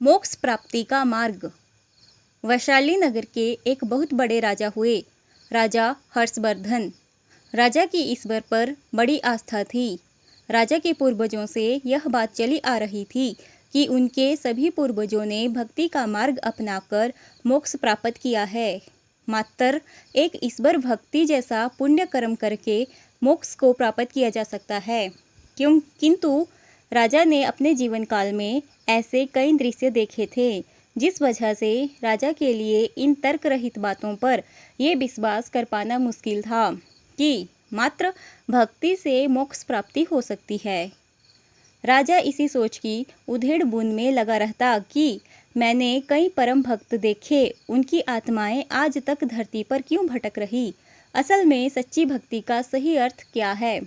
मोक्ष प्राप्ति का मार्ग। वैशाली नगर के एक बहुत बड़े राजा हुए, राजा हर्षवर्धन। राजा की ईश्वर पर बड़ी आस्था थी। राजा के पूर्वजों से यह बात चली आ रही थी कि उनके सभी पूर्वजों ने भक्ति का मार्ग अपनाकर मोक्ष प्राप्त किया है। मात्र एक ईश्वर भक्ति जैसा पुण्य कर्म करके मोक्ष को प्राप्त किया जा सकता है। किंतु राजा ने अपने जीवन काल में ऐसे कई दृश्य देखे थे, जिस वजह से राजा के लिए इन तर्क रहित बातों पर यह विश्वास कर पाना मुश्किल था कि मात्र भक्ति से मोक्ष प्राप्ति हो सकती है। राजा इसी सोच की उधेड़ बुन में लगा रहता कि मैंने कई परम भक्त देखे, उनकी आत्माएं आज तक धरती पर क्यों भटक रही? असल में सच्ची भक्ति का सही अर्थ क्या है?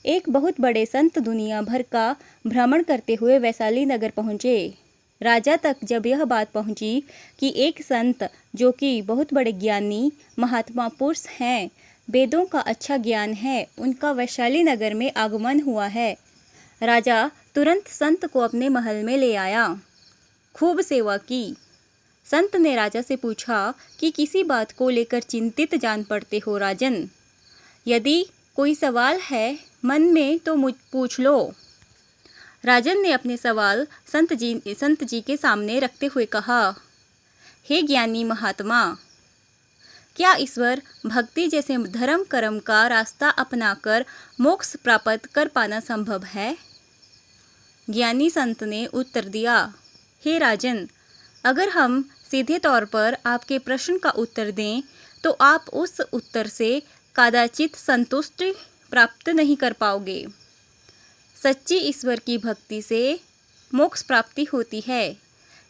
एक बहुत बड़े संत दुनिया भर का भ्रमण करते हुए वैशाली नगर पहुँचे। राजा तक जब यह बात पहुँची कि एक संत जो कि बहुत बड़े ज्ञानी महात्मा पुरुष हैं, वेदों का अच्छा ज्ञान है, उनका वैशाली नगर में आगमन हुआ है, राजा तुरंत संत को अपने महल में ले आया। खूब सेवा की। संत ने राजा से पूछा कि किसी बात को लेकर चिंतित जान पड़ते हो राजन? यदि कोई सवाल है मन में तो मुझ पूछ लो। राजन ने अपने सवाल संत जी के सामने रखते हुए कहा, हे ज्ञानी महात्मा, क्या ईश्वर भक्ति जैसे धर्म कर्म का रास्ता अपनाकर मोक्ष प्राप्त कर पाना संभव है? ज्ञानी संत ने उत्तर दिया, हे राजन, अगर हम सीधे तौर पर आपके प्रश्न का उत्तर दें तो आप उस उत्तर से कदाचित संतुष्टि प्राप्त नहीं कर पाओगे। सच्ची ईश्वर की भक्ति से मोक्ष प्राप्ति होती है।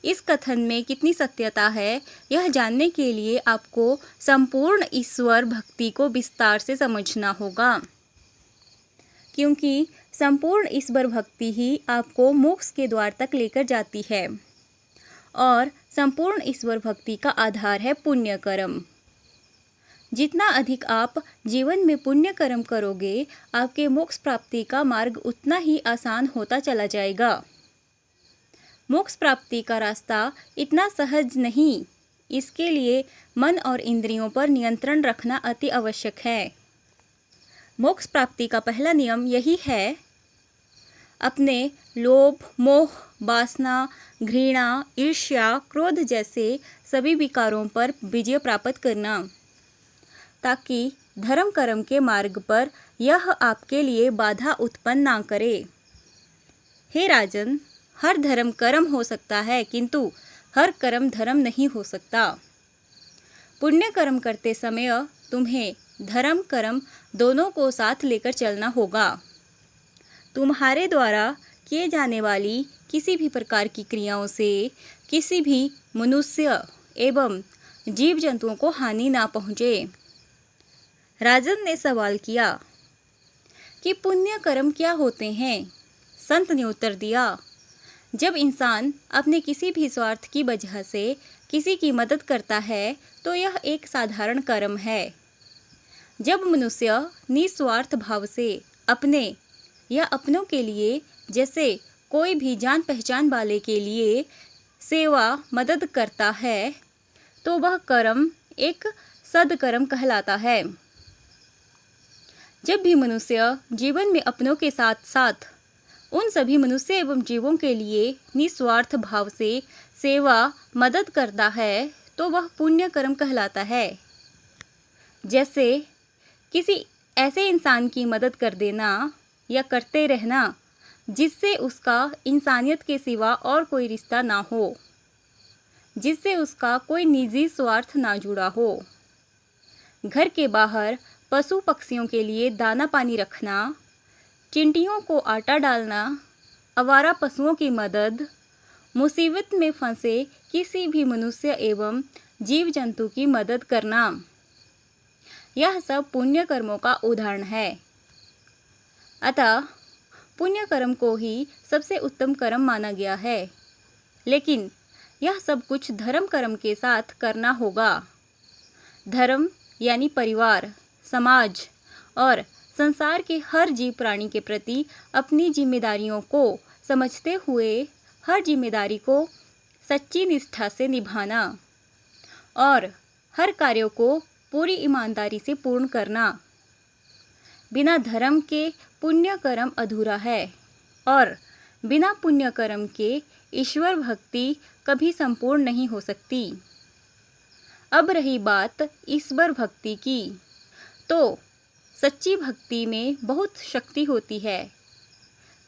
इस कथन में कितनी सत्यता है, यह जानने के लिए आपको संपूर्ण ईश्वर भक्ति को विस्तार से समझना होगा, क्योंकि संपूर्ण ईश्वर भक्ति ही आपको मोक्ष के द्वार तक लेकर जाती है और संपूर्ण ईश्वर भक्ति का आधार है पुण्य कर्म। जितना अधिक आप जीवन में पुण्य कर्म करोगे, आपके मोक्ष प्राप्ति का मार्ग उतना ही आसान होता चला जाएगा। मोक्ष प्राप्ति का रास्ता इतना सहज नहीं, इसके लिए मन और इंद्रियों पर नियंत्रण रखना अति आवश्यक है। मोक्ष प्राप्ति का पहला नियम यही है, अपने लोभ, मोह, वासना, घृणा, ईर्ष्या, क्रोध जैसे सभी विकारों पर विजय प्राप्त करना, ताकि धर्म कर्म के मार्ग पर यह आपके लिए बाधा उत्पन्न ना करे। हे राजन, हर धर्म कर्म हो सकता है, किंतु हर कर्म धर्म नहीं हो सकता। पुण्य कर्म करते समय तुम्हें धर्म कर्म दोनों को साथ लेकर चलना होगा। तुम्हारे द्वारा किए जाने वाली किसी भी प्रकार की क्रियाओं से किसी भी मनुष्य एवं जीव जंतुओं को हानि ना पहुँचे। राजन ने सवाल किया कि पुण्य कर्म क्या होते हैं? संत ने उत्तर दिया, जब इंसान अपने किसी भी स्वार्थ की वजह से किसी की मदद करता है तो यह एक साधारण कर्म है। जब मनुष्य निस्वार्थ भाव से अपने या अपनों के लिए, जैसे कोई भी जान पहचान वाले के लिए सेवा मदद करता है, तो वह कर्म एक सद्कर्म कहलाता है। जब भी मनुष्य जीवन में अपनों के साथ साथ उन सभी मनुष्य एवं जीवों के लिए निस्वार्थ भाव से सेवा मदद करता है, तो वह पुण्य कर्म कहलाता है। जैसे किसी ऐसे इंसान की मदद कर देना या करते रहना जिससे उसका इंसानियत के सिवा और कोई रिश्ता ना हो, जिससे उसका कोई निजी स्वार्थ ना जुड़ा हो। घर के बाहर पशु पक्षियों के लिए दाना पानी रखना, चिंटियों को आटा डालना, आवारा पशुओं की मदद, मुसीबत में फंसे किसी भी मनुष्य एवं जीव जंतु की मदद करना, यह सब पुण्य कर्मों का उदाहरण है। अतः पुण्य कर्म को ही सबसे उत्तम कर्म माना गया है, लेकिन यह सब कुछ धर्म कर्म के साथ करना होगा। धर्म यानी परिवार, समाज और संसार के हर जीव प्राणी के प्रति अपनी जिम्मेदारियों को समझते हुए हर जिम्मेदारी को सच्ची निष्ठा से निभाना और हर कार्यों को पूरी ईमानदारी से पूर्ण करना। बिना धर्म के पुण्य कर्म अधूरा है और बिना पुण्य कर्म के ईश्वर भक्ति कभी संपूर्ण नहीं हो सकती। अब रही बात ईश्वर भक्ति की, तो सच्ची भक्ति में बहुत शक्ति होती है।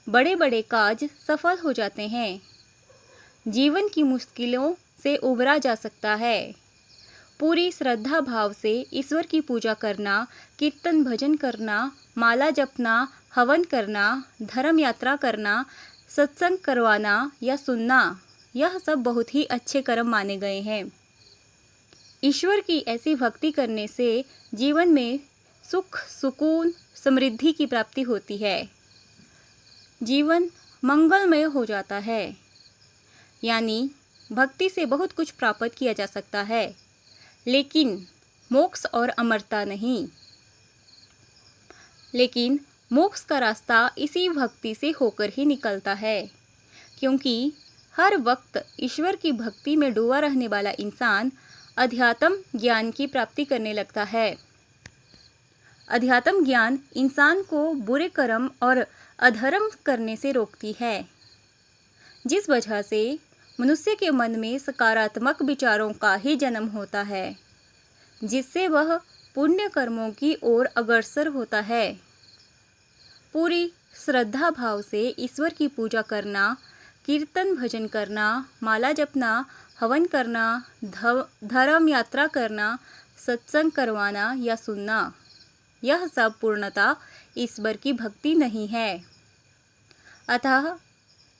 बड़े बड़े काज सफल हो जाते हैं। जीवन की मुश्किलों से उबरा जा सकता है। पूरी श्रद्धा भाव से ईश्वर की पूजा करना, कीर्तन भजन करना, माला जपना, हवन करना, धर्म यात्रा करना, सत्संग करवाना या सुनना, यह सब बहुत ही अच्छे कर्म माने गए हैं। ईश्वर की ऐसी भक्ति करने से जीवन में सुख, सुकून, समृद्धि की प्राप्ति होती है। जीवन मंगलमय हो जाता है। यानी भक्ति से बहुत कुछ प्राप्त किया जा सकता है, लेकिन मोक्ष और अमरता नहीं। लेकिन मोक्ष का रास्ता इसी भक्ति से होकर ही निकलता है, क्योंकि हर वक्त ईश्वर की भक्ति में डूबा रहने वाला इंसान अध्यात्म ज्ञान की प्राप्ति करने लगता है। अध्यात्म ज्ञान इंसान को बुरे कर्म और अधर्म करने से रोकती है, जिस वजह से मनुष्य के मन में सकारात्मक विचारों का ही जन्म होता है, जिससे वह पुण्य कर्मों की ओर अग्रसर होता है। पूरी श्रद्धा भाव से ईश्वर की पूजा करना, कीर्तन भजन करना, माला जपना, हवन करना, धर्म यात्रा करना, सत्संग करवाना या सुनना, यह सब पूर्णतः ईश्वर की भक्ति नहीं है। अतः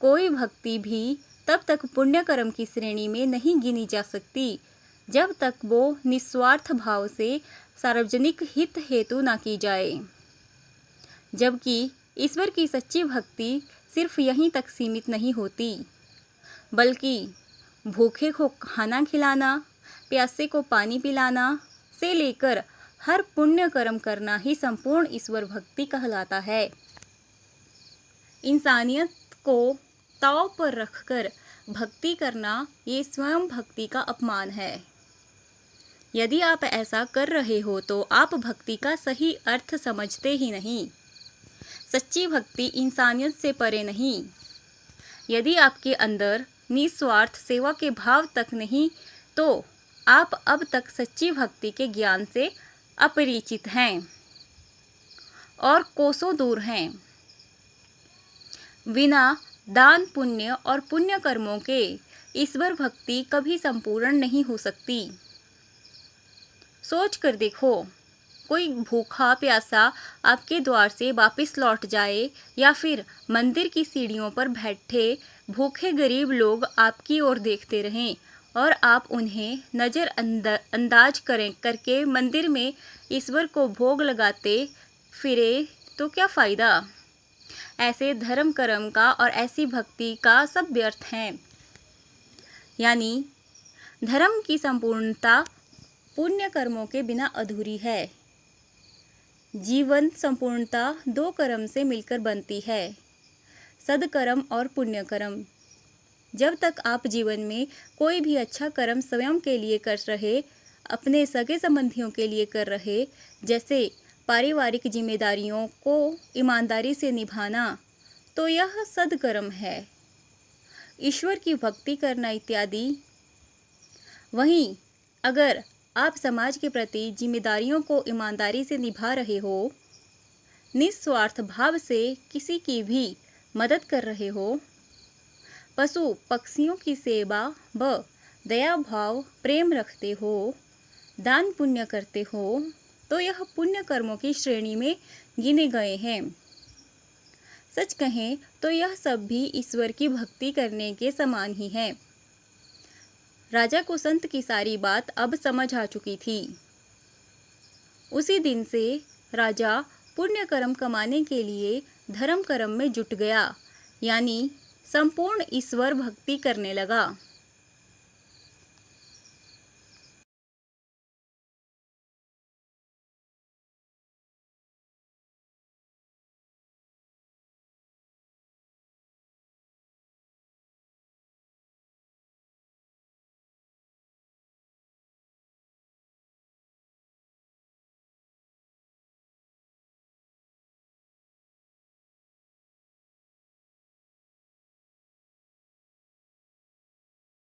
कोई भक्ति भी तब तक पुण्य कर्म की श्रेणी में नहीं गिनी जा सकती जब तक वो निस्वार्थ भाव से सार्वजनिक हित हेतु ना की जाए। जबकि ईश्वर की सच्ची भक्ति सिर्फ यहीं तक सीमित नहीं होती, बल्कि भूखे को खाना खिलाना, प्यासे को पानी पिलाना से लेकर हर पुण्य कर्म करना ही संपूर्ण ईश्वर भक्ति कहलाता है। इंसानियत को ताव पर रखकर भक्ति करना ये स्वयं भक्ति का अपमान है। यदि आप ऐसा कर रहे हो तो आप भक्ति का सही अर्थ समझते ही नहीं। सच्ची भक्ति इंसानियत से परे नहीं। यदि आपके अंदर निस्वार्थ सेवा के भाव तक नहीं, तो आप अब तक सच्ची भक्ति के ज्ञान से अपरिचित हैं और कोसों दूर हैं। बिना दान पुण्य और पुण्य कर्मों के ईश्वर भक्ति कभी संपूर्ण नहीं हो सकती। सोच कर देखो, कोई भूखा प्यासा आपके द्वार से वापस लौट जाए या फिर मंदिर की सीढ़ियों पर बैठे भूखे गरीब लोग आपकी ओर देखते रहें और आप उन्हें नज़रअंदाज करके मंदिर में ईश्वर को भोग लगाते फिरे तो क्या फ़ायदा। ऐसे धर्म कर्म का और ऐसी भक्ति का सब व्यर्थ है। यानी धर्म की संपूर्णता पुण्य कर्मों के बिना अधूरी है। जीवन संपूर्णता दो कर्म से मिलकर बनती है, सद्कर्म और पुण्य कर्म। जब तक आप जीवन में कोई भी अच्छा कर्म स्वयं के लिए कर रहे, अपने सगे संबंधियों के लिए कर रहे, जैसे पारिवारिक जिम्मेदारियों को ईमानदारी से निभाना, तो यह सद्कर्म है, ईश्वर की भक्ति करना इत्यादि। वहीं अगर आप समाज के प्रति जिम्मेदारियों को ईमानदारी से निभा रहे हो, निस्वार्थ भाव से किसी की भी मदद कर रहे हो, पशु पक्षियों की सेवा व दया भाव प्रेम रखते हो, दान पुण्य करते हो, तो यह पुण्य कर्मों की श्रेणी में गिने गए हैं। सच कहें तो यह सब भी ईश्वर की भक्ति करने के समान ही है। राजा को संत की सारी बात अब समझ आ चुकी थी। उसी दिन से राजा पुण्य कर्म कमाने के लिए धर्म कर्म में जुट गया, यानी संपूर्ण ईश्वर भक्ति करने लगा।